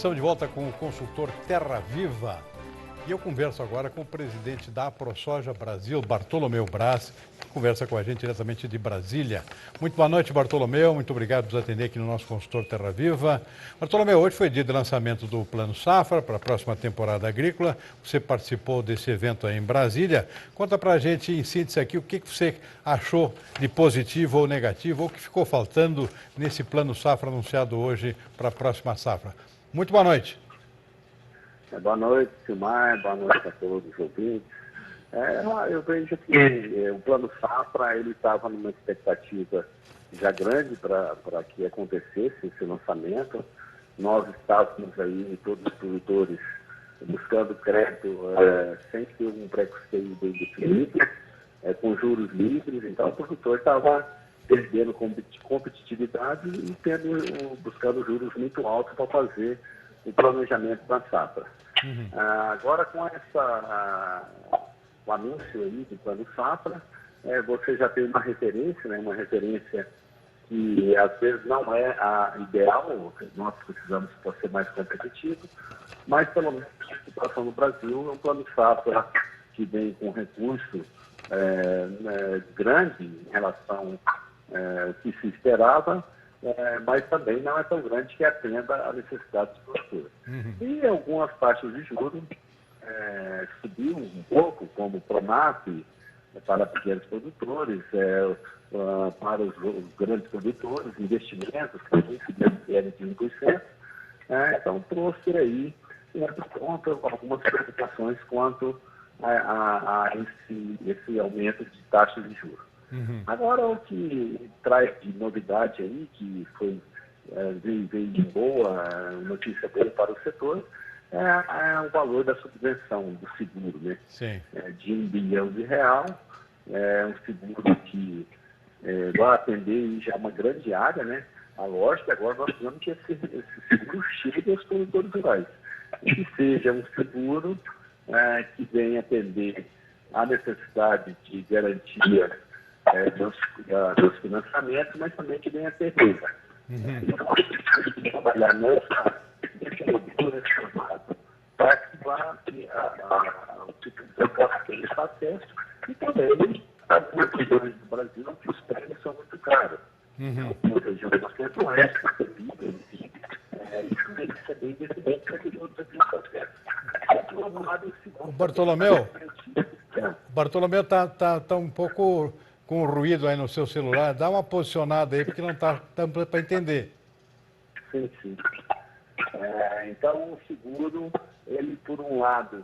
Estamos de volta com o consultor Terra Viva. E eu converso agora com o presidente da AproSoja Brasil, Bartolomeu Braz, que conversa com a gente diretamente de Brasília. Muito boa noite, Bartolomeu. Muito obrigado por nos atender aqui no nosso consultor Terra Viva. Bartolomeu, hoje foi dia de lançamento do Plano Safra para a próxima temporada agrícola. Você participou desse evento aí em Brasília. Conta para a gente, em síntese aqui, o que você achou de positivo ou negativo, ou que ficou faltando nesse Plano Safra anunciado hoje para a próxima safra. Muito boa noite. Boa noite, Silmar. Boa noite a todos os ouvintes. Eu vejo que o Plano Safra estava numa expectativa já grande para que acontecesse esse lançamento. Nós estávamos aí, todos os produtores, buscando crédito sem ter um pré-custeio bem definido, com juros livres. Então, o produtor estava perdendo competitividade e buscando juros muito altos para fazer o planejamento da safra. Agora, com o anúncio aí do Plano Safra, você já tem uma referência, né? Uma referência que às vezes não é a ideal, nós precisamos para ser mais competitivo, mas pelo menos a situação no Brasil é um Plano Safra que vem com recurso grande em relação ao que se esperava, mas também não é tão grande que atenda a necessidade do produtor. E algumas taxas de juros subiu um pouco, como o Pronaf para pequenos produtores, para os grandes produtores, investimentos, que também subiram de 1%. Então trouxe aí, por conta, algumas preocupações quanto a esse aumento de taxas de juros. Agora, o que traz de novidade aí, que veio de boa, notícia boa para o setor, é o valor da subvenção do seguro, né? Sim. De R$1 bilhão. Um seguro que vai atender já uma grande área, né? A lógica, agora nós precisamos que esse seguro chegue aos produtores rurais. E que seja um seguro que venha atender a necessidade de garantia dos financiamentos, mas também que venha ter renda. Então, nós precisamos trabalhar nesse modelo chamado para que o tipo possa ter esse acesso e também algumas regiões do Brasil que os prêmios são muito caros. Algumas regiões do centro-oeste, enfim, isso tem que ser bem definido para que os outros tenham acesso. O Bartolomeu tá um pouco com ruído aí no seu celular. Dá uma posicionada aí, porque não está dando para entender. Sim. Então, o seguro, ele, por um lado,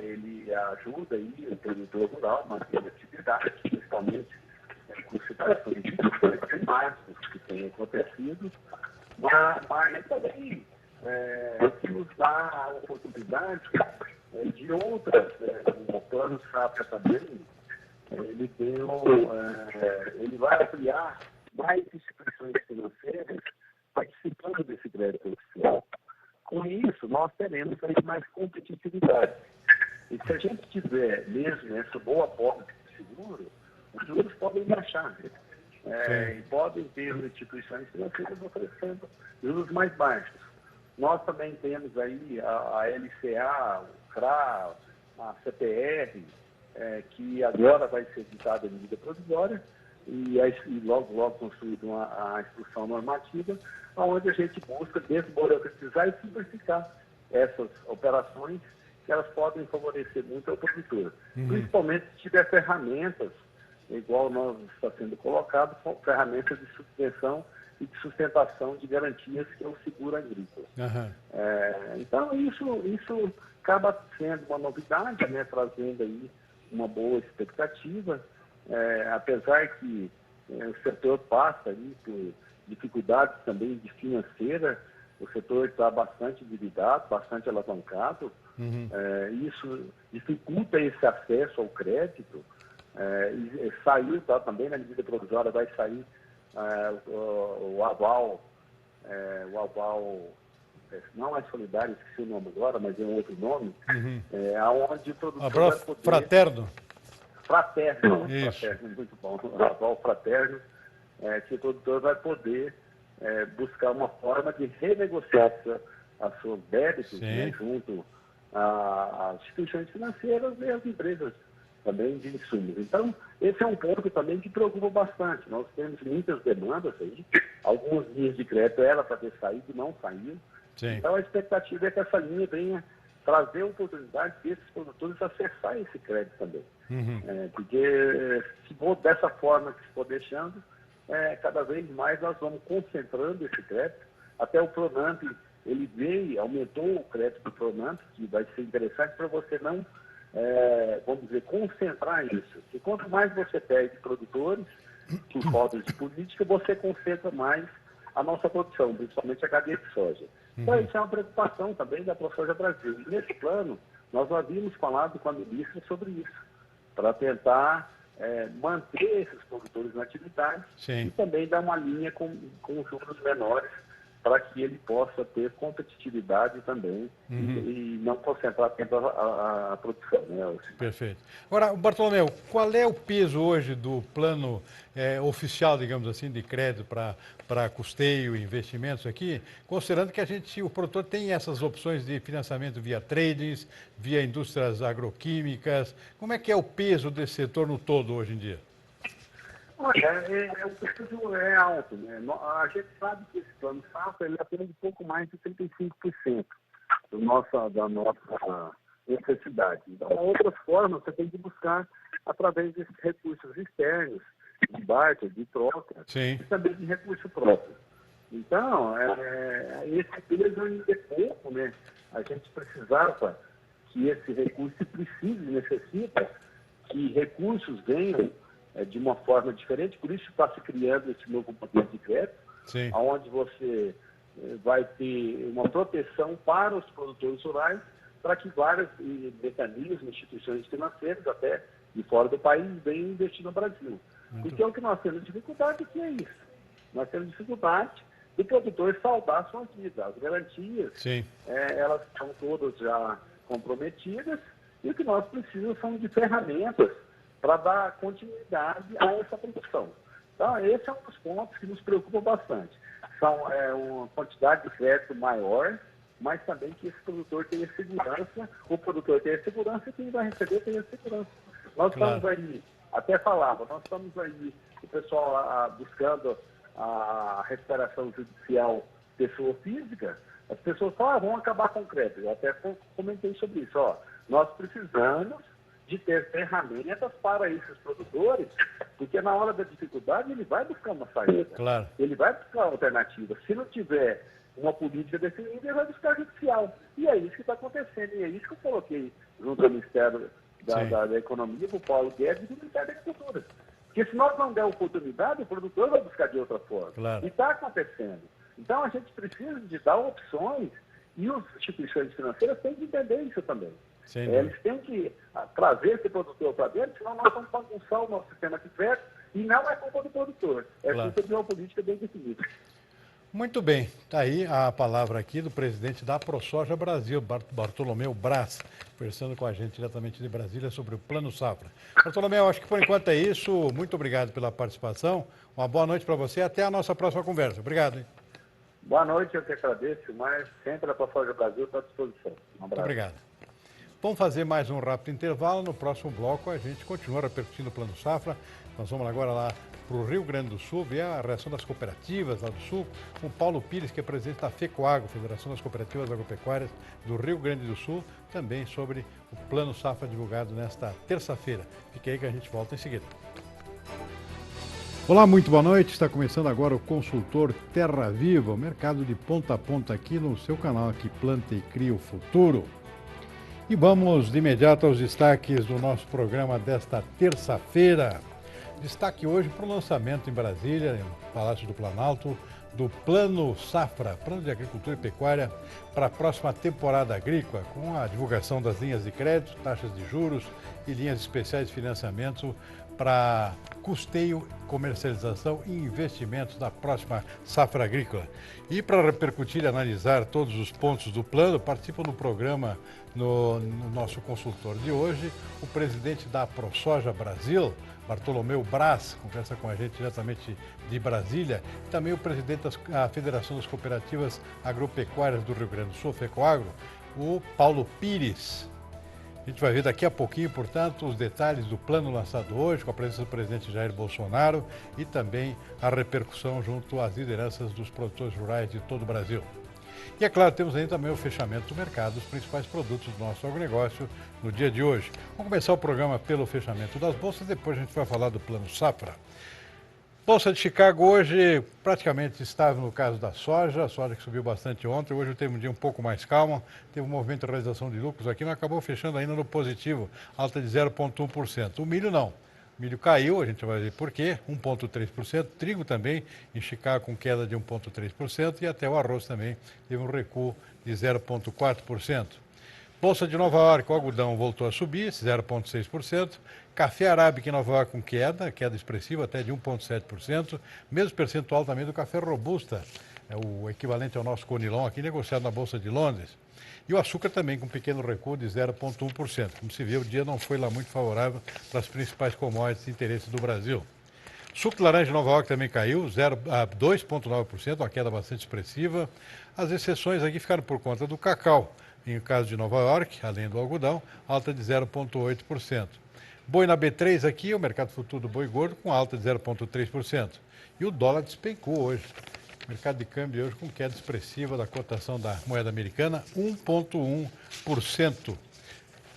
ele ajuda aí o produtor rural a manter a atividade, principalmente com situações de climáticos que têm acontecido, mas também nos dá a oportunidade de outras, o Plano Safra também, ele vai ampliar mais instituições financeiras participando desse crédito oficial. Com isso, nós teremos aí mais competitividade. E se a gente tiver mesmo essa boa aporte de seguro, os juros podem baixar. E podem ter instituições financeiras oferecendo juros mais baixos. Nós também temos aí a LCA, o CRA, a CPR, que agora vai ser editada em medida provisória e logo construída a instrução normativa, onde a gente busca desburocratizar e simplificar essas operações, que elas podem favorecer muito ao produtor. Principalmente se tiver ferramentas, igual nós está sendo colocado, ferramentas de subvenção e de sustentação de garantias, que é o seguro agrícola. Então, isso acaba sendo uma novidade, né, trazendo aí uma boa expectativa, apesar que o setor passa aí por dificuldades também de financeira, o setor está bastante endividado, bastante alavancado, isso dificulta esse acesso ao crédito, e saiu, também na medida provisória vai sair o aval, não é solidário, esqueci o nome agora, mas é um outro nome, onde o produtor vai poder... Fraterno, muito bom, o aval fraterno, que o produtor vai poder buscar uma forma de renegociar a seus débitos, né, junto às instituições financeiras e às empresas também de insumos. Então, esse é um ponto também que preocupa bastante. Nós temos muitas demandas aí, algumas linhas de crédito era para ter saído e não saiu. Sim. Então, a expectativa é que essa linha venha trazer oportunidade desses produtores acessar esse crédito também. Porque se for dessa forma que se for deixando, cada vez mais nós vamos concentrando esse crédito. Até o Pronamp, ele veio, aumentou o crédito do Pronamp, que vai ser interessante para você não, vamos dizer, concentrar isso. Porque quanto mais você perde produtores, por falta de política, você concentra mais a nossa produção, principalmente a cadeia de soja. Então, isso é uma preocupação também da ProSoja Brasil. E nesse plano, nós havíamos falado com a ministra sobre isso, para tentar manter esses produtores na atividade. Sim. E também dar uma linha com juros menores para que ele possa ter competitividade também e não concentrar tanto a produção. Né? Perfeito. Agora, Bartolomeu, qual é o peso hoje do plano oficial, digamos assim, de crédito para custeio e investimentos aqui, considerando que o produtor tem essas opções de financiamento via tradings, via indústrias agroquímicas? Como é que é o peso desse setor no todo hoje em dia? Olha, o peso é alto, né? A gente sabe que esse plano safra ele atende pouco mais de 35% da nossa necessidade. Então, outras formas você tem que buscar através desses recursos externos, de barter, de troca, e também de recurso próprio. Então, esse peso ainda é pouco, né? A gente precisava que esse recurso necessita que recursos venham de uma forma diferente, por isso está se criando esse novo poder de crédito, onde você vai ter uma proteção para os produtores rurais, para que vários mecanismos, instituições financeiras, até de fora do país, venham investir no Brasil. Porque o que nós temos dificuldade que é isso. Nós temos dificuldade do produtor saldar a sua dívida. As garantias, elas estão todas já comprometidas, e o que nós precisamos são de ferramentas para dar continuidade a essa produção. Então, esse é um dos pontos que nos preocupa bastante. São uma quantidade de crédito maior, mas também que esse produtor tenha segurança, o produtor tenha segurança e quem vai receber tenha segurança. Nós estamos aí, até falava, nós estamos aí, o pessoal buscando a recuperação judicial pessoa física, as pessoas falam, vão acabar com o crédito. Eu até comentei sobre isso. Nós precisamos de ter ferramentas para esses produtores, porque na hora da dificuldade ele vai buscar uma saída. Claro. Ele vai buscar uma alternativa. Se não tiver uma política definida, ele vai buscar judicial. E é isso que está acontecendo. E é isso que eu coloquei junto ao Ministério da Economia, para o Paulo Guedes e do Ministério da Agricultura. Porque se nós não der oportunidade, o produtor vai buscar de outra forma. Claro. E está acontecendo. Então a gente precisa de dar opções e as instituições financeiras têm que entender isso também. Eles têm que trazer esse produtor para dentro, senão nós vamos bagunçar o nosso sistema de crédito e não é culpa do produtor, culpa de uma política bem definida. Muito bem, está aí a palavra aqui do presidente da ProSoja Brasil, Bartolomeu Braz, conversando com a gente diretamente de Brasília sobre o Plano Safra. Bartolomeu, acho que por enquanto é isso, muito obrigado pela participação, uma boa noite para você e até a nossa próxima conversa. Obrigado. Hein? Boa noite, eu que agradeço, mas sempre a ProSoja Brasil está à disposição. Um abraço. Muito obrigado. Vamos fazer mais um rápido intervalo. No próximo bloco a gente continua repercutindo o Plano Safra. Nós vamos agora lá para o Rio Grande do Sul, ver a reação das cooperativas lá do Sul, com Paulo Pires, que é presidente da FECOAGRO, Federação das Cooperativas Agropecuárias do Rio Grande do Sul, também sobre o Plano Safra divulgado nesta terça-feira. Fique aí que a gente volta em seguida. Olá, muito boa noite. Está começando agora o Consultor Terra Viva, o mercado de ponta a ponta aqui no seu canal, que planta e cria o futuro. E vamos de imediato aos destaques do nosso programa desta terça-feira. Destaque hoje para o lançamento em Brasília, no Palácio do Planalto, do Plano Safra, Plano de Agricultura e Pecuária, para a próxima temporada agrícola, com a divulgação das linhas de crédito, taxas de juros e linhas especiais de financiamento para custeio, comercialização e investimentos na próxima safra agrícola. E para repercutir e analisar todos os pontos do plano, participa no programa, no nosso consultor de hoje, o presidente da ProSoja Brasil, Bartolomeu Braz, conversa com a gente diretamente de Brasília, e também o presidente da Federação das Cooperativas Agropecuárias do Rio Grande do Sul, FECOAGRO, o Paulo Pires. A gente vai ver daqui a pouquinho, portanto, os detalhes do plano lançado hoje, com a presença do presidente Jair Bolsonaro e também a repercussão junto às lideranças dos produtores rurais de todo o Brasil. E é claro, temos aí também o fechamento do mercado dos principais produtos do nosso agronegócio no dia de hoje. Vamos começar o programa pelo fechamento das bolsas, depois a gente vai falar do plano safra. Bolsa de Chicago hoje praticamente estável no caso da soja, a soja que subiu bastante ontem, hoje teve um dia um pouco mais calmo, teve um movimento de realização de lucros aqui, mas acabou fechando ainda no positivo, alta de 0,1%. O milho não, o milho caiu, a gente vai ver por quê, 1,3%, trigo também em Chicago com queda de 1,3% e até o arroz também teve um recuo de 0,4%. Bolsa de Nova York, o algodão voltou a subir, 0,6%. Café arábica em Nova York com queda expressiva até de 1,7%. Mesmo percentual também do café robusta, é o equivalente ao nosso conilon aqui, negociado na Bolsa de Londres. E o açúcar também com um pequeno recuo de 0,1%. Como se vê, o dia não foi lá muito favorável para as principais commodities de interesse do Brasil. Suco de laranja de Nova York também caiu, 2,9%, uma queda bastante expressiva. As exceções aqui ficaram por conta do cacau. Em caso de Nova York, além do algodão, alta de 0,8%. Boi na B3 aqui, o mercado futuro do boi gordo, com alta de 0,3%. E o dólar despencou hoje. O mercado de câmbio hoje com queda expressiva da cotação da moeda americana, 1,1%.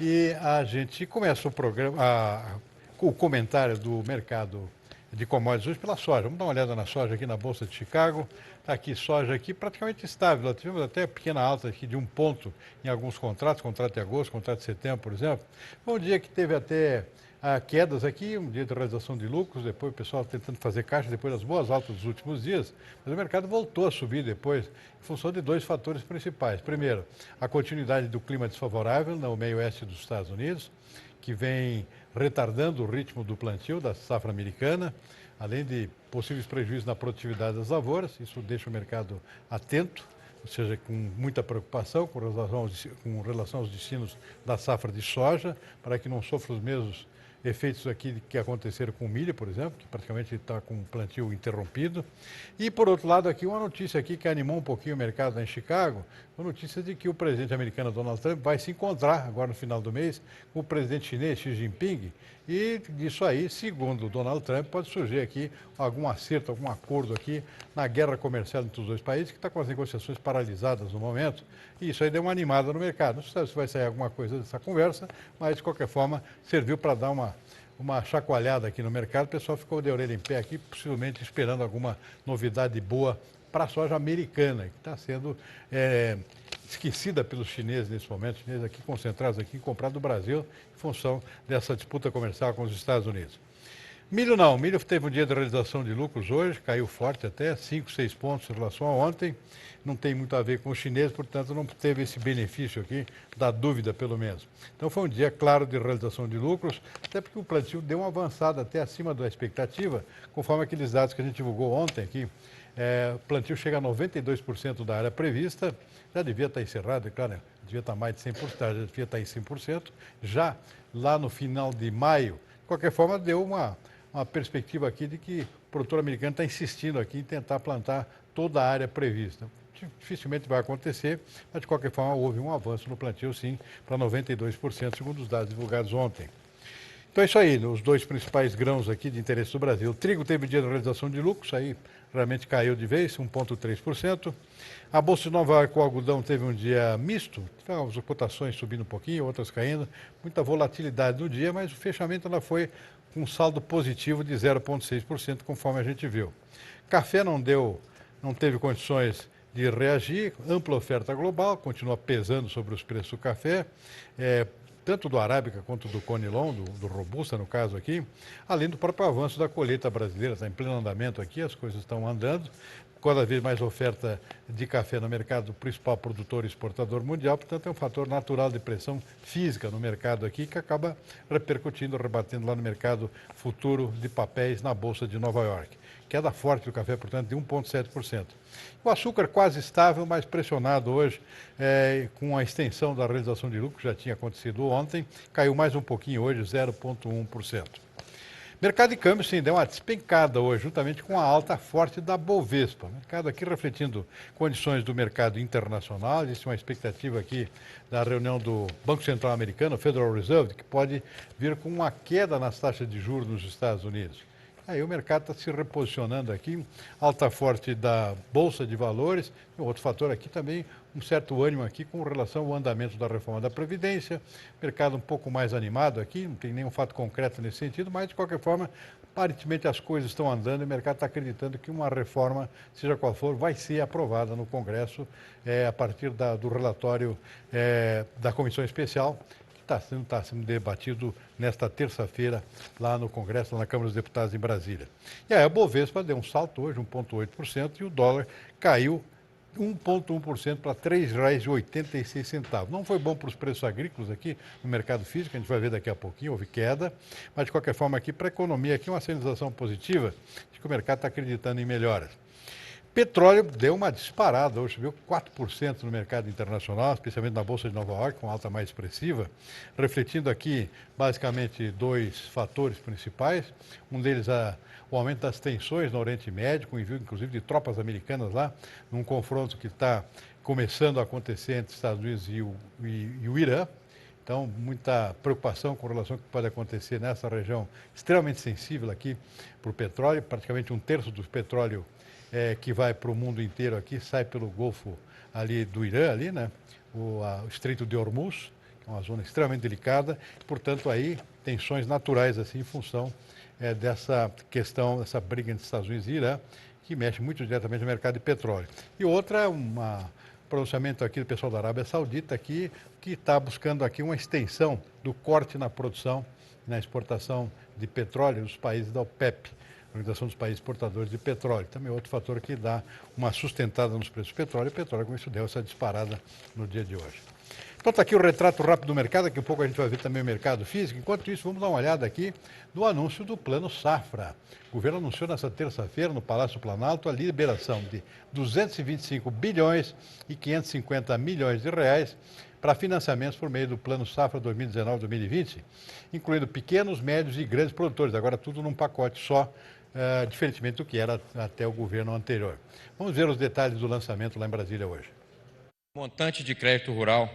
E a gente começa o programa, o comentário do mercado de commodities hoje pela soja. Vamos dar uma olhada na soja aqui na Bolsa de Chicago. Está aqui soja aqui praticamente estável. Nós tivemos até pequena alta aqui de 1 ponto em alguns contratos, contrato de agosto, contrato de setembro, por exemplo. Foi um dia que teve até quedas aqui, um dia de realização de lucros, depois o pessoal tentando fazer caixa depois das boas altas dos últimos dias, mas o mercado voltou a subir depois, em função de dois fatores principais. Primeiro, a continuidade do clima desfavorável no meio oeste dos Estados Unidos, que vem retardando o ritmo do plantio da safra americana, além de possíveis prejuízos na produtividade das lavouras. Isso deixa o mercado atento, ou seja, com muita preocupação com relação aos destinos da safra de soja, para que não sofra os mesmos efeitos aqui que aconteceram com o milho, por exemplo, que praticamente está com o plantio interrompido. E, por outro lado, aqui uma notícia aqui que animou um pouquinho o mercado lá em Chicago, a notícia de que o presidente americano Donald Trump vai se encontrar agora no final do mês com o presidente chinês Xi Jinping. E disso aí, segundo o Donald Trump, pode surgir aqui algum acerto, algum acordo aqui na guerra comercial entre os dois países, que está com as negociações paralisadas no momento. E isso aí deu uma animada no mercado. Não sei se vai sair alguma coisa dessa conversa, mas de qualquer forma serviu para dar uma chacoalhada aqui no mercado. O pessoal ficou de orelha em pé aqui, possivelmente esperando alguma novidade boa para a soja americana, que está sendo esquecida pelos chineses nesse momento, chineses aqui concentrados aqui em comprar do Brasil, em função dessa disputa comercial com os Estados Unidos. Milho não, milho teve um dia de realização de lucros hoje, caiu forte até, 5, 6 pontos em relação a ontem, não tem muito a ver com os chineses, portanto não teve esse benefício aqui, da dúvida pelo menos. Então foi um dia claro de realização de lucros, até porque o plantio deu uma avançada até acima da expectativa, conforme aqueles dados que a gente divulgou ontem aqui. O plantio chega a 92% da área prevista, já devia estar encerrado, é claro, devia estar mais de 100%, já devia estar em 100%, já lá no final de maio. De qualquer forma, deu uma perspectiva aqui de que o produtor americano está insistindo aqui em tentar plantar toda a área prevista. Dificilmente vai acontecer, mas de qualquer forma houve um avanço no plantio, sim, para 92%, segundo os dados divulgados ontem. Então é isso aí, os dois principais grãos aqui de interesse do Brasil. O trigo teve dia de realização de lucros, aí realmente caiu de vez, 1,3%. A Bolsa de Nova York, o algodão teve um dia misto, as cotações subindo um pouquinho, outras caindo, muita volatilidade no dia, mas o fechamento ela foi com um saldo positivo de 0,6%, conforme a gente viu. Café não teve condições de reagir, ampla oferta global, continua pesando sobre os preços do café, tanto do Arábica quanto do Conilon, do Robusta no caso aqui, além do próprio avanço da colheita brasileira, está em pleno andamento aqui, as coisas estão andando, cada vez mais oferta de café no mercado do principal produtor e exportador mundial, portanto é um fator natural de pressão física no mercado aqui que acaba repercutindo, rebatendo lá no mercado futuro de papéis na Bolsa de Nova York. Queda forte do café, portanto, de 1,7%. O açúcar quase estável, mas pressionado hoje com a extensão da realização de lucro, que já tinha acontecido ontem, caiu mais um pouquinho hoje, 0,1%. Mercado de câmbio, sim, deu uma despencada hoje, juntamente com a alta forte da Bovespa. O mercado aqui refletindo condições do mercado internacional. Existe uma expectativa aqui da reunião do Banco Central Americano, Federal Reserve, que pode vir com uma queda nas taxas de juros nos Estados Unidos. Aí o mercado está se reposicionando aqui, alta forte da Bolsa de Valores, outro fator aqui também, um certo ânimo aqui com relação ao andamento da reforma da Previdência, mercado um pouco mais animado aqui, não tem nenhum fato concreto nesse sentido, mas de qualquer forma, aparentemente as coisas estão andando e o mercado está acreditando que uma reforma, seja qual for, vai ser aprovada no Congresso a partir do relatório da Comissão Especial, está sendo debatido nesta terça-feira lá no Congresso, lá na Câmara dos Deputados em Brasília. E aí a Bovespa deu um salto hoje, 1,8%, e o dólar caiu 1,1% para R$ 3,86. Não foi bom para os preços agrícolas aqui no mercado físico, a gente vai ver daqui a pouquinho, houve queda, mas de qualquer forma aqui para a economia, aqui uma sinalização positiva de que o mercado está acreditando em melhoras. Petróleo deu uma disparada, hoje subiu 4% no mercado internacional, especialmente na Bolsa de Nova York, com alta mais expressiva, refletindo aqui basicamente dois fatores principais. Um deles o aumento das tensões no Oriente Médio, com envio inclusive de tropas americanas lá, num confronto que está começando a acontecer entre os Estados Unidos e o Irã. Então, muita preocupação com relação ao que pode acontecer nessa região extremamente sensível aqui para o petróleo, praticamente 1/3 do petróleo que vai para o mundo inteiro aqui, sai pelo Golfo ali do Irã, ali, né? O Estreito de Hormuz, que é uma zona extremamente delicada, portanto aí tensões naturais assim em função dessa questão, dessa briga entre Estados Unidos e Irã, que mexe muito diretamente no mercado de petróleo. E outra, pronunciamento aqui do pessoal da Arábia Saudita aqui, que está buscando aqui uma extensão do corte na produção, na exportação de petróleo dos países da OPEP. Organização dos Países Exportadores de Petróleo. Também é outro fator que dá uma sustentada nos preços do petróleo. E o petróleo, com isso, deu essa disparada no dia de hoje. Então está aqui o retrato rápido do mercado. Daqui a pouco a gente vai ver também o mercado físico. Enquanto isso, vamos dar uma olhada aqui no anúncio do Plano Safra. O governo anunciou nessa terça-feira, no Palácio Planalto, a liberação de 225 bilhões e 550 milhões de reais para financiamentos por meio do Plano Safra 2019-2020, incluindo pequenos, médios e grandes produtores. Agora tudo num pacote só, diferentemente do que era até o governo anterior. Vamos ver os detalhes do lançamento lá em Brasília hoje. O montante de crédito rural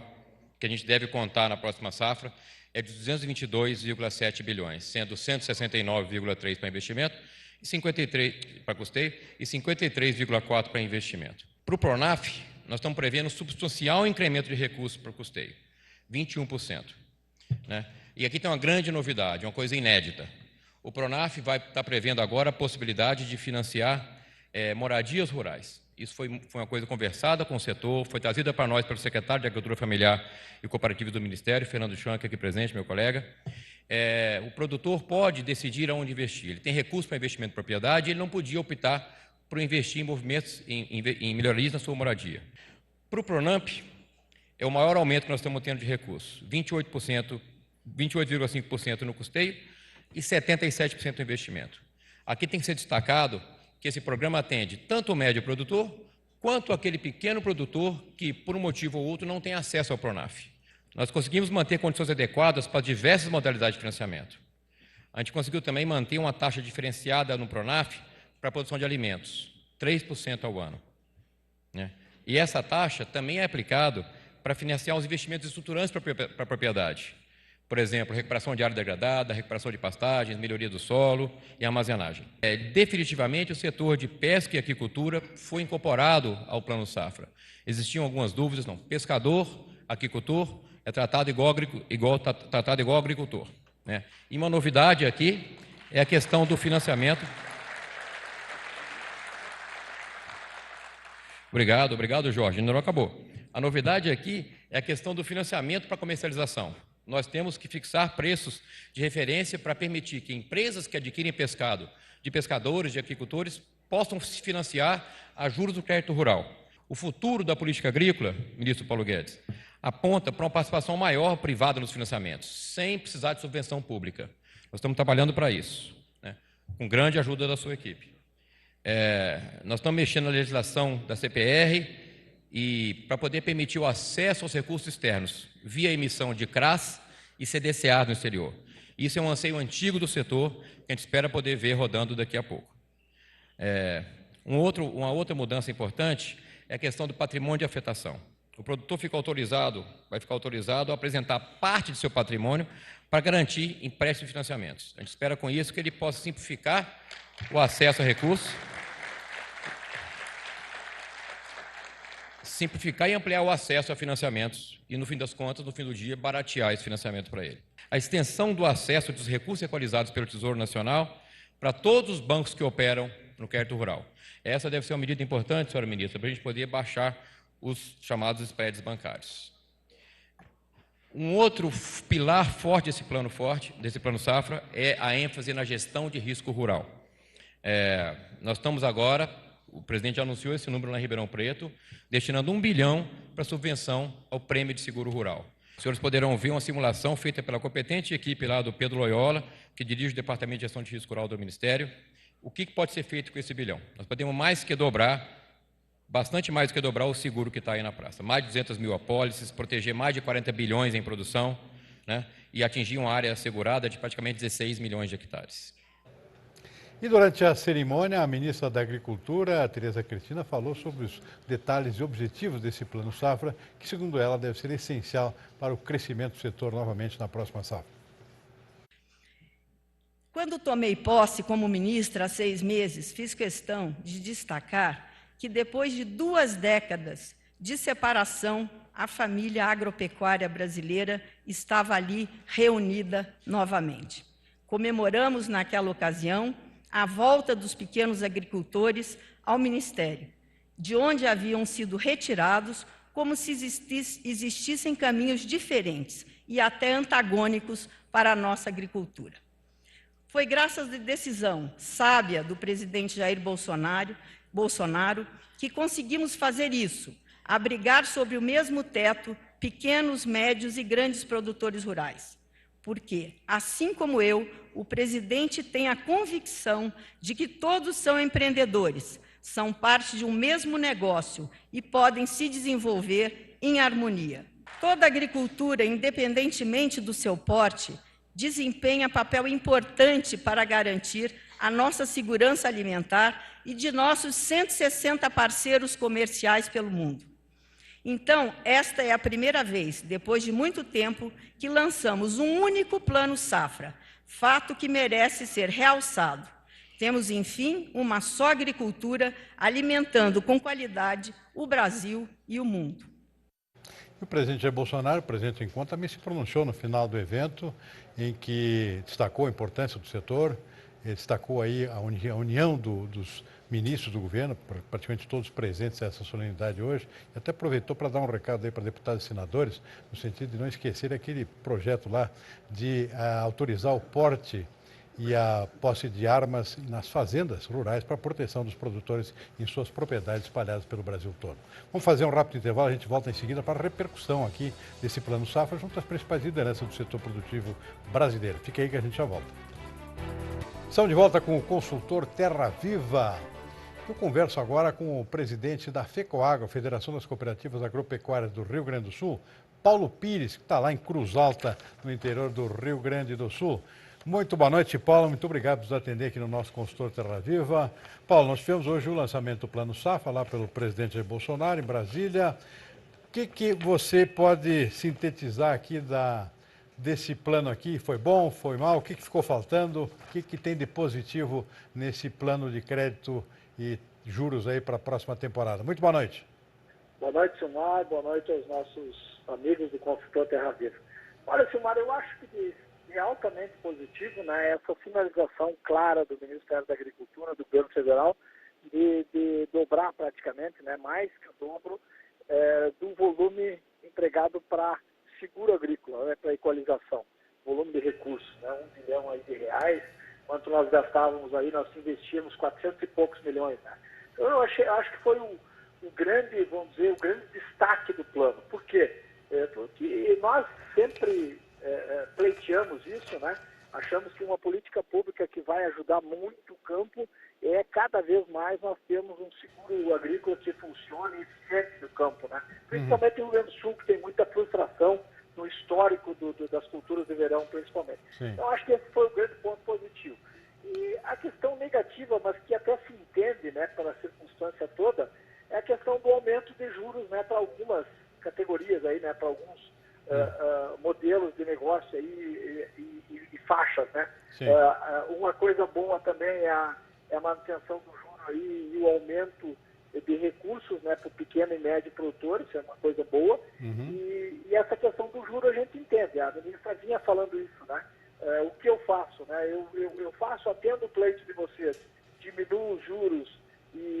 que a gente deve contar na próxima safra é de 222,7 bilhões, sendo 169,3 para investimento e 53 para custeio e 53,4 para investimento. Para o Pronaf, nós estamos prevendo um substancial incremento de recursos para o custeio, 21%. Né? E aqui tem uma grande novidade, uma coisa inédita. O Pronaf vai estar prevendo agora a possibilidade de financiar moradias rurais. Isso foi uma coisa conversada com o setor, foi trazida para nós pelo secretário de Agricultura Familiar e Cooperativa do Ministério, Fernando Schwanck, aqui presente, meu colega. O produtor pode decidir aonde investir. Ele tem recurso para investimento em propriedade e ele não podia optar por investir em movimentos, em melhorias na sua moradia. Para o Pronamp, é o maior aumento que nós estamos tendo de recursos, 28,5% no custeio e 77% no investimento. Aqui tem que ser destacado que esse programa atende tanto o médio produtor quanto aquele pequeno produtor que, por um motivo ou outro, não tem acesso ao Pronaf. Nós conseguimos manter condições adequadas para diversas modalidades de financiamento. A gente conseguiu também manter uma taxa diferenciada no Pronaf para a produção de alimentos, 3% ao ano. Né? E essa taxa também é aplicada para financiar os investimentos estruturantes para a propriedade. Por exemplo, recuperação de área degradada, recuperação de pastagens, melhoria do solo e armazenagem. Definitivamente, o setor de pesca e aquicultura foi incorporado ao Plano Safra. Existiam algumas dúvidas, não. Pescador, aquicultor, é tratado igual agricultor. Né? E uma novidade aqui é a questão do financiamento. Obrigado, Jorge. Ainda não acabou. A novidade aqui é a questão do financiamento para comercialização. nós temos que fixar preços de referência para permitir que empresas que adquirem pescado de pescadores, de agricultores, possam se financiar a juros do crédito rural. O futuro da política agrícola, ministro Paulo Guedes, aponta para uma participação maior privada nos financiamentos, sem precisar de subvenção pública. Nós estamos trabalhando para isso, né, com grande ajuda da sua equipe. Nós estamos mexendo na legislação da CPR e para poder permitir o acesso aos recursos externos via emissão de CRAS e CDCA no exterior. Isso é um anseio antigo do setor que a gente espera poder ver rodando daqui a pouco. Uma outra mudança importante é a questão do patrimônio de afetação. O produtor vai ficar autorizado a apresentar parte de seu patrimônio para garantir empréstimos e financiamentos. A gente espera com isso que ele possa simplificar o acesso a recursos, simplificar e ampliar o acesso a financiamentos e, no fim das contas, no fim do dia, baratear esse financiamento para ele. A extensão do acesso dos recursos equalizados pelo Tesouro Nacional para todos os bancos que operam no crédito rural. Essa deve ser uma medida importante, senhora ministra, para a gente poder baixar os chamados spreads bancários. Um outro pilar forte desse plano safra é a ênfase na gestão de risco rural. Nós estamos agora, o presidente já anunciou esse número na Ribeirão Preto, destinando 1 bilhão para subvenção ao prêmio de seguro rural. Os senhores poderão ver uma simulação feita pela competente equipe lá do Pedro Loyola, que dirige o Departamento de Gestão de Risco Rural do Ministério. O que pode ser feito com esse bilhão? Nós podemos bastante mais do que dobrar o seguro que está aí na praça. Mais de 200 mil apólices, proteger mais de 40 bilhões em produção, né, e atingir uma área assegurada de praticamente 16 milhões de hectares. E durante a cerimônia, a ministra da Agricultura, Tereza Cristina, falou sobre os detalhes e objetivos desse plano safra, que, segundo ela, deve ser essencial para o crescimento do setor novamente na próxima safra. Quando tomei posse como ministra há 6 meses, fiz questão de destacar que depois de 2 décadas de separação, a família agropecuária brasileira estava ali reunida novamente. Comemoramos naquela ocasião a volta dos pequenos agricultores ao Ministério, de onde haviam sido retirados como se existissem caminhos diferentes e até antagônicos para a nossa agricultura. Foi graças à decisão sábia do presidente Jair Bolsonaro que conseguimos fazer isso, abrigar sob o mesmo teto pequenos, médios e grandes produtores rurais. Porque, assim como eu, o presidente tem a convicção de que todos são empreendedores, são parte de um mesmo negócio e podem se desenvolver em harmonia. Toda agricultura, independentemente do seu porte, desempenha papel importante para garantir a nossa segurança alimentar e de nossos 160 parceiros comerciais pelo mundo. Então, esta é a primeira vez, depois de muito tempo, que lançamos um único plano safra, fato que merece ser realçado. Temos, enfim, uma só agricultura alimentando com qualidade o Brasil e o mundo. O presidente Jair Bolsonaro, presidente em conta, também se pronunciou no final do evento, em que destacou a importância do setor, destacou aí a união dos ministros do governo, praticamente todos presentes nessa solenidade hoje, e até aproveitou para dar um recado aí para deputados e senadores, no sentido de não esquecer aquele projeto lá de autorizar o porte e a posse de armas nas fazendas rurais para a proteção dos produtores em suas propriedades espalhadas pelo Brasil todo. Vamos fazer um rápido intervalo, a gente volta em seguida para a repercussão aqui desse plano safra junto às principais lideranças do setor produtivo brasileiro. Fica aí que a gente já volta. Estamos de volta com o consultor Terra Viva. Eu converso agora com o presidente da FECOAGRO, Federação das Cooperativas Agropecuárias do Rio Grande do Sul, Paulo Pires, que está lá em Cruz Alta, no interior do Rio Grande do Sul. Muito boa noite, Paulo. Muito obrigado por nos atender aqui no nosso consultor Terra Viva. Paulo, nós tivemos hoje o lançamento do Plano Safra, lá pelo presidente Jair Bolsonaro, em Brasília. O que você pode sintetizar aqui desse plano aqui? Foi bom, foi mal? O que ficou faltando? O que tem de positivo nesse plano de crédito e juros aí para a próxima temporada? Muito boa noite. Boa noite, Silmar. Boa noite aos nossos amigos do consultor Terra Viva. Olha, Silmar, eu acho que é altamente positivo, né, essa sinalização clara do Ministério da Agricultura, do governo federal, de dobrar praticamente, né, mais que o dobro do volume empregado para seguro agrícola, né, para equalização, volume de recursos, né, 1 bilhão aí de reais, quanto nós gastávamos aí, nós investíamos 400 e poucos milhões. Né? Então eu acho que foi o grande, vamos dizer, o grande destaque do plano. Por quê? Porque nós sempre pleiteamos isso, né? Achamos que uma política pública que vai ajudar muito o campo cada vez mais nós temos um seguro agrícola que funcione e eficiente no campo, né? Principalmente no Rio Grande do Sul, que tem muita frustração no histórico das culturas de verão, principalmente. Sim. Então, acho que esse foi o grande ponto positivo. E a questão negativa, mas que até se entende, né, pela circunstância toda, é a questão do aumento de juros, né, para algumas categorias aí, né, para alguns modelos de negócio aí e faixas, né? Uma coisa boa também é a manutenção do juro aí e o aumento de recursos, né, para o pequeno e médio produtor, isso é uma coisa boa. E essa questão do juro a gente entende, a ministra vinha falando isso, né? O que eu faço, né? Eu faço, atendo o pleito de vocês, diminuo os juros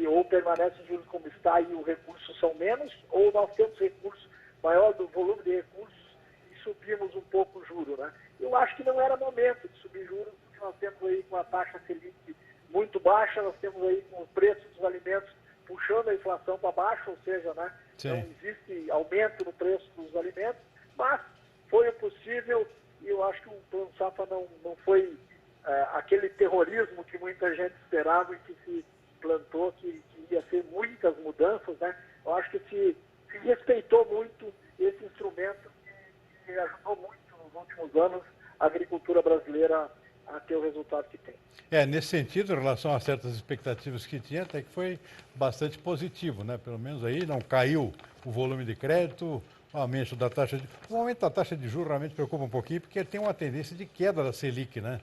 ou permanece os juros como está e os recursos são menos, ou nós temos recursos, maior do volume de recursos e subimos um pouco o juro, né? Eu acho que não era momento de subir juros, porque nós temos aí com a taxa Selic muito baixa, nós temos aí com o preço dos alimentos puxando a inflação para baixo, ou seja, né, não existe aumento no preço dos alimentos, mas foi o possível e eu acho que o Plano Safra não foi aquele terrorismo que muita gente esperava e que se plantou, que ia ser muitas mudanças, né? Eu acho que se respeitou muito esse instrumento que ajudou muito nos últimos anos a agricultura brasileira a ter o resultado que tem. Nesse sentido, em relação a certas expectativas que tinha, até que foi bastante positivo, né? Pelo menos aí não caiu o volume de crédito, o aumento da taxa de... O aumento da taxa de juros realmente preocupa um pouquinho, porque tem uma tendência de queda da Selic, né?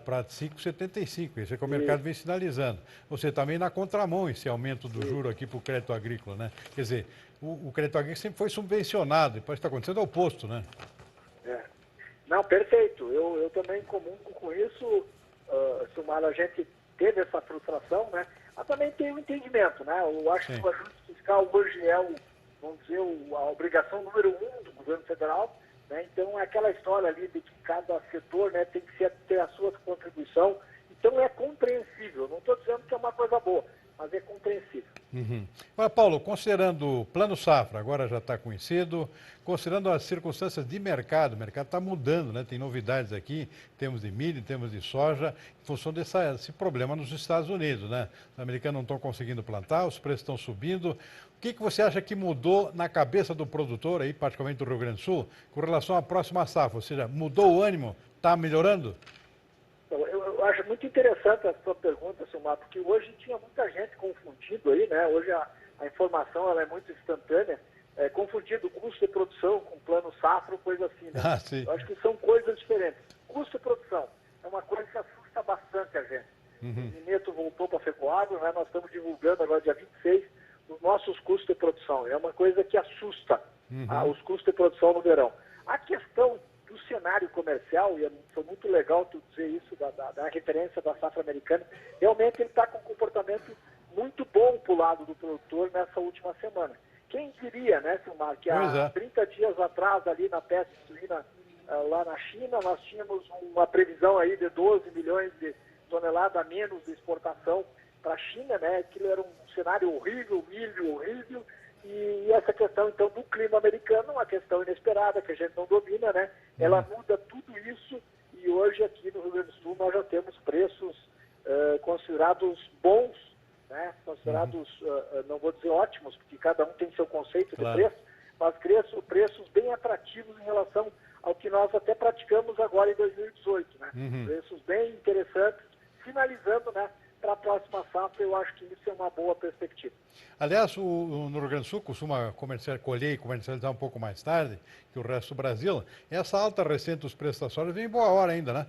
Para 5,75, isso é que o mercado vem sinalizando. Você também na contramão esse aumento do juro aqui para o crédito agrícola, né? Quer dizer, o crédito agrícola sempre foi subvencionado, depois está acontecendo o oposto, né? Não, perfeito. Eu também comungo com isso, Silmar, a gente teve essa frustração, né? Mas também tem o entendimento, né? Eu acho que o ajuste fiscal hoje é, vamos dizer, a obrigação número 1 do governo federal, né? Então é aquela história ali de que cada setor, né, tem que ter a sua contribuição. Então é compreensível. Não estou dizendo que é uma coisa boa, mas é compreensível. Agora, Paulo, considerando o Plano Safra, agora já está conhecido, considerando as circunstâncias de mercado, o mercado está mudando, né? Tem novidades aqui, temos de milho, temos de soja, em função desse problema nos Estados Unidos, né? Os americanos não estão conseguindo plantar, os preços estão subindo. O que você acha que mudou na cabeça do produtor, aí, particularmente do Rio Grande do Sul, com relação à próxima safra? Ou seja, mudou o ânimo? Está melhorando? Eu acho muito interessante a sua pergunta, Silmar, porque hoje tinha muita gente confundindo aí, né? Hoje a informação ela é muito instantânea, confundindo custo de produção com plano safra, coisa assim, né? Sim. Eu acho que são coisas diferentes. Custo de produção é uma coisa que assusta bastante a gente. O Mineto voltou para Fecoagro, né? Nós estamos divulgando agora dia 26 os nossos custos de produção. É uma coisa que assusta os custos de produção no verão. A questão do cenário comercial, e foi muito legal tu dizer isso, da referência da safra americana, realmente ele está com um comportamento muito bom para o lado do produtor nessa última semana. Quem diria, né, Silmar, que há 30 dias atrás, ali na peste suína, lá na China, nós tínhamos uma previsão aí de 12 milhões de toneladas a menos de exportação para a China, né? Aquilo era um cenário horrível, milho horrível, e essa questão, então, do clima americano, uma questão inesperada, que a gente não domina, né? Ela muda tudo isso, e hoje aqui no Rio Grande do Sul nós já temos preços considerados bons, né? Considerados, não vou dizer ótimos, porque cada um tem seu conceito de preço, mas preços bem atrativos em relação ao que nós até praticamos agora em 2018, né? Preços bem interessantes, finalizando, né? Para a próxima safra, eu acho que isso é uma boa perspectiva. Aliás, no Rio Grande do Sul costuma colher e comercializar um pouco mais tarde que o resto do Brasil. Essa alta recente dos preços da soja vem em boa hora ainda, né?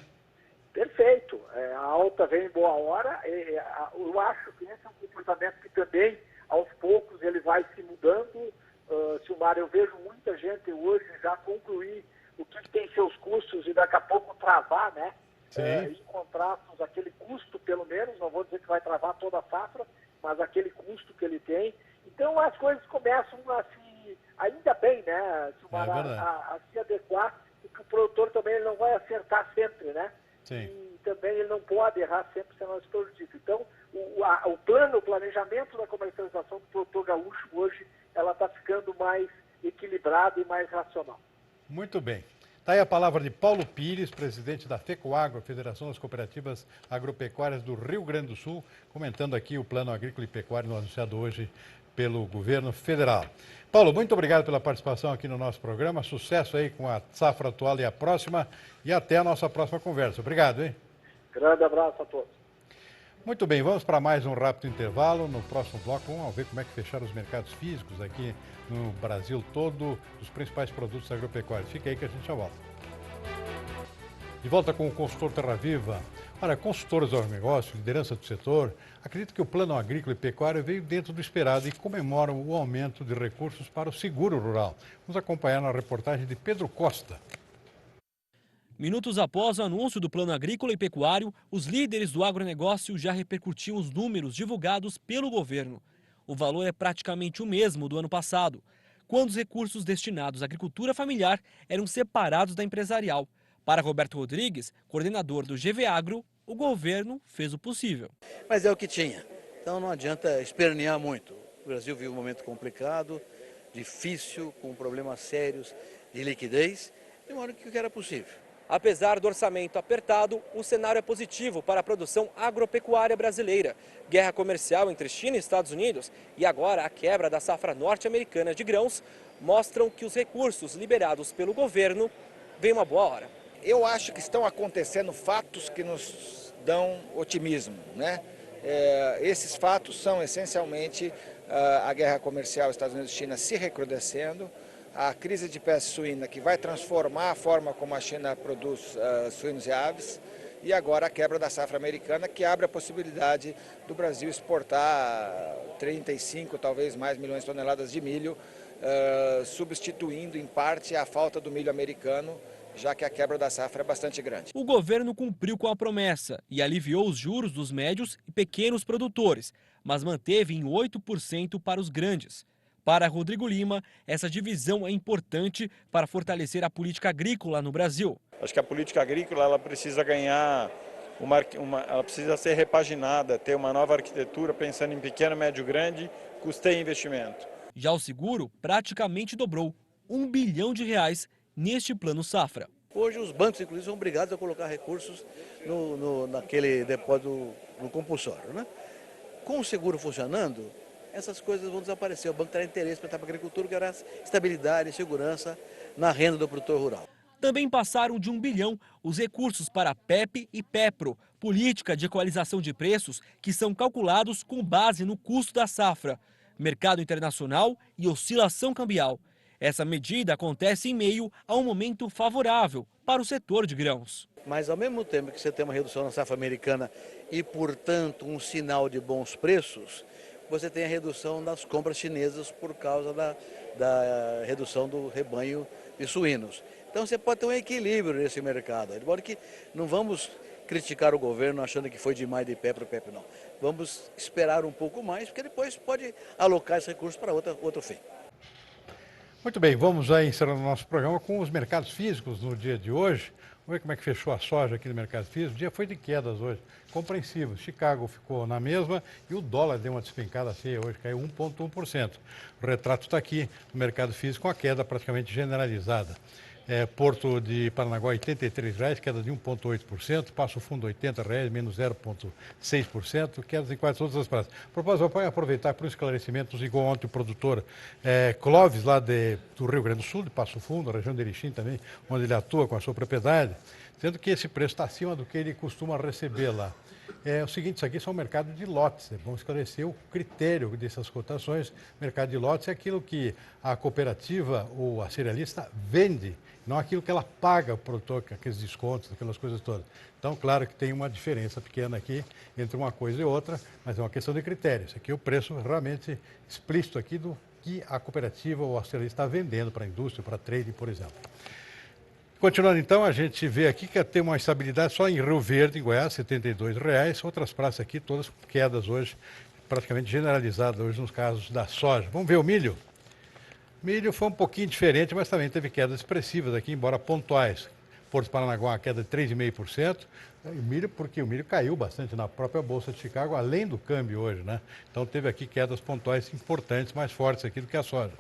Perfeito. A alta vem em boa hora. Eu acho que esse é um comportamento que também, aos poucos, ele vai se mudando. Silmar, eu vejo muita gente hoje já concluir o que tem seus custos e daqui a pouco travar, né? Em contratos, aquele custo, pelo menos, não vou dizer que vai travar toda a safra, mas aquele custo que ele tem. Então, as coisas começam a se que, ainda bem, né, Silmar, a se adequar, porque o produtor também ele não vai acertar sempre, né? Sim. E também ele não pode errar sempre, senão se prejudica. Então, o planejamento da comercialização do produtor gaúcho hoje, ela está ficando mais equilibrada e mais racional. Muito bem. Está aí a palavra de Paulo Pires, presidente da FECOAGRO, Federação das Cooperativas Agropecuárias do Rio Grande do Sul, comentando aqui o Plano Agrícola e Pecuário anunciado hoje pelo governo federal. Paulo, muito obrigado pela participação aqui no nosso programa. Sucesso aí com a safra atual e a próxima. E até a nossa próxima conversa. Obrigado, hein? Grande abraço a todos. Muito bem, vamos para mais um rápido intervalo. No próximo bloco, vamos ver como é que fecharam os mercados físicos aqui no Brasil todo, dos principais produtos agropecuários. Fica aí que a gente já volta. De volta com o consultor Terra Viva. Olha, consultores do agronegócio, liderança do setor, acredito que o Plano Agrícola e Pecuário veio dentro do esperado e comemoram o aumento de recursos para o seguro rural. Vamos acompanhar na reportagem de Pedro Costa. Minutos após o anúncio do Plano Agrícola e Pecuário, os líderes do agronegócio já repercutiam os números divulgados pelo governo. O valor é praticamente o mesmo do ano passado, quando os recursos destinados à agricultura familiar eram separados da empresarial. Para Roberto Rodrigues, coordenador do GVAgro, o governo fez o possível. Mas é o que tinha, então não adianta espernear muito. O Brasil vive um momento complicado, difícil, com problemas sérios de liquidez, de modo que era possível. Apesar do orçamento apertado, o cenário é positivo para a produção agropecuária brasileira. Guerra comercial entre China e Estados Unidos e agora a quebra da safra norte-americana de grãos mostram que os recursos liberados pelo governo vêm uma boa hora. Eu acho que estão acontecendo fatos que nos dão otimismo, né? Esses fatos são essencialmente a guerra comercial Estados Unidos-China se recrudescendo, a crise de peste suína que vai transformar a forma como a China produz suínos e aves, e agora a quebra da safra americana, que abre a possibilidade do Brasil exportar 35, talvez mais milhões de toneladas de milho, substituindo em parte a falta do milho americano, já que a quebra da safra é bastante grande. O governo cumpriu com a promessa e aliviou os juros dos médios e pequenos produtores, mas manteve em 8% para os grandes. Para Rodrigo Lima, essa divisão é importante para fortalecer a política agrícola no Brasil. Acho que a política agrícola ela precisa ganhar, ela precisa ser repaginada, ter uma nova arquitetura pensando em pequeno, médio, grande, custeio e investimento. Já o seguro praticamente dobrou, R$1 bilhão neste plano safra. Hoje os bancos, inclusive, são obrigados a colocar recursos naquele depósito no compulsório, né? Com o seguro funcionando, essas coisas vão desaparecer. O banco terá interesse para estar para a agricultura, que terá estabilidade e segurança na renda do produtor rural. Também passaram de R$1 bilhão os recursos para PEP e PEPRO, Política de Equalização de Preços, que são calculados com base no custo da safra, mercado internacional e oscilação cambial. Essa medida acontece em meio a um momento favorável para o setor de grãos. Mas ao mesmo tempo que você tem uma redução na safra americana e, portanto, um sinal de bons preços, você tem a redução das compras chinesas por causa da redução do rebanho de suínos. Então você pode ter um equilíbrio nesse mercado. De modo que não vamos criticar o governo achando que foi demais de pé para o pé, não. Vamos esperar um pouco mais, porque depois pode alocar esse recurso para outro fim. Muito bem, vamos aí encerrando o nosso programa com os mercados físicos no dia de hoje. Vamos ver como é que fechou a soja aqui no mercado físico. O dia foi de quedas hoje, compreensível. Chicago ficou na mesma e o dólar deu uma despencada feia hoje, caiu 1,1%. O retrato está aqui no mercado físico com a queda praticamente generalizada. Porto de Paranaguá, R$ 83,00, queda de 1,8%. Passo Fundo, R$ 80,00, menos 0,6%. Quedas em quase todas as praças. A propósito, vou aproveitar para o esclarecimento, nos ligou ontem o produtor Clóvis, lá do Rio Grande do Sul, de Passo Fundo, a região de Erechim também, onde ele atua com a sua propriedade, sendo que esse preço está acima do que ele costuma receber lá. É o seguinte, isso aqui são mercado de lotes, vamos esclarecer o critério dessas cotações. Mercado de lotes é aquilo que a cooperativa ou a cerealista vende, não aquilo que ela paga ao produtor, aqueles descontos, aquelas coisas todas. Então, claro que tem uma diferença pequena aqui entre uma coisa e outra, mas é uma questão de critérios. Aqui é o preço realmente explícito aqui do que a cooperativa ou a cerealista está vendendo para a indústria, para trading, por exemplo. Continuando então, a gente vê aqui que tem uma estabilidade só em Rio Verde, em Goiás, R$ 72,00. Outras praças aqui, todas quedas hoje, praticamente generalizadas hoje nos casos da soja. Vamos ver o milho? Milho foi um pouquinho diferente, mas também teve quedas expressivas aqui, embora pontuais. Porto Paranaguá, uma queda de 3,5%. E milho, porque o milho caiu bastante na própria Bolsa de Chicago, além do câmbio hoje, né? Então teve aqui quedas pontuais importantes, mais fortes aqui do que a soja.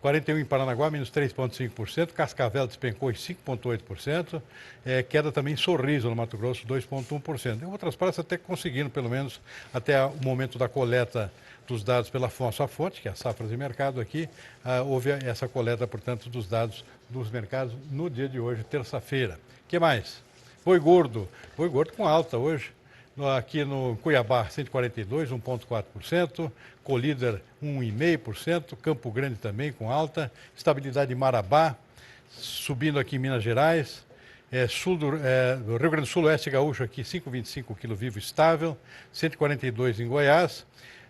41 em Paranaguá, menos 3,5%. Cascavel despencou em 5,8%. Queda também em Sorriso, no Mato Grosso, 2,1%. Em outras praças até conseguindo, pelo menos até o momento da coleta dos dados pela nossa fonte, que é a Safras e Mercado aqui, houve essa coleta, portanto, dos dados dos mercados no dia de hoje, terça-feira. O que mais? Boi gordo com alta hoje. Aqui no Cuiabá, 142, 1,4%. Colíder, 1,5%. Campo Grande também com alta. Estabilidade em Marabá. Subindo aqui em Minas Gerais. Sul do Rio Grande do Sul, Oeste Gaúcho aqui, 5,25 quilo vivo estável. 142 em Goiás.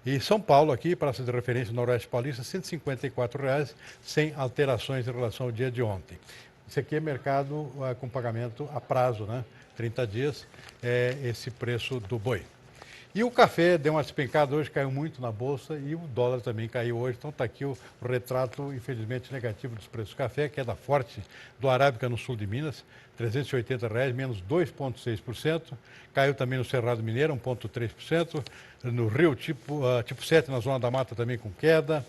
E São Paulo aqui, praça de referência Noroeste Paulista, R$ 154,00, sem alterações em relação ao dia de ontem. Isso aqui é mercado com pagamento a prazo, né? 30 dias, esse preço do boi. E o café deu uma despencada hoje, caiu muito na Bolsa e o dólar também caiu hoje. Então está aqui o retrato, infelizmente, negativo dos preços do café, queda forte do Arábica no sul de Minas, R$ 380,00, menos 2,6%. Caiu também no Cerrado Mineiro, 1,3%. No Rio, tipo 7, na Zona da Mata, também com queda.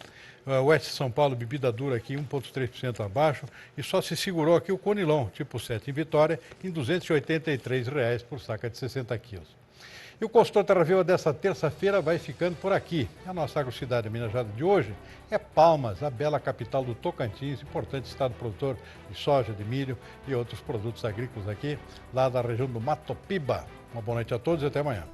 Oeste de São Paulo, bebida dura aqui, 1,3% abaixo. E só se segurou aqui o Conilon, tipo 7, em Vitória, em R$ 283,00 por saca de 60 quilos. E o Consultor Terra Viva dessa terça-feira vai ficando por aqui. A nossa agrocidade minajada de hoje é Palmas, a bela capital do Tocantins, importante estado produtor de soja, de milho e outros produtos agrícolas aqui, lá da região do Mato Piba. Uma boa noite a todos e até amanhã.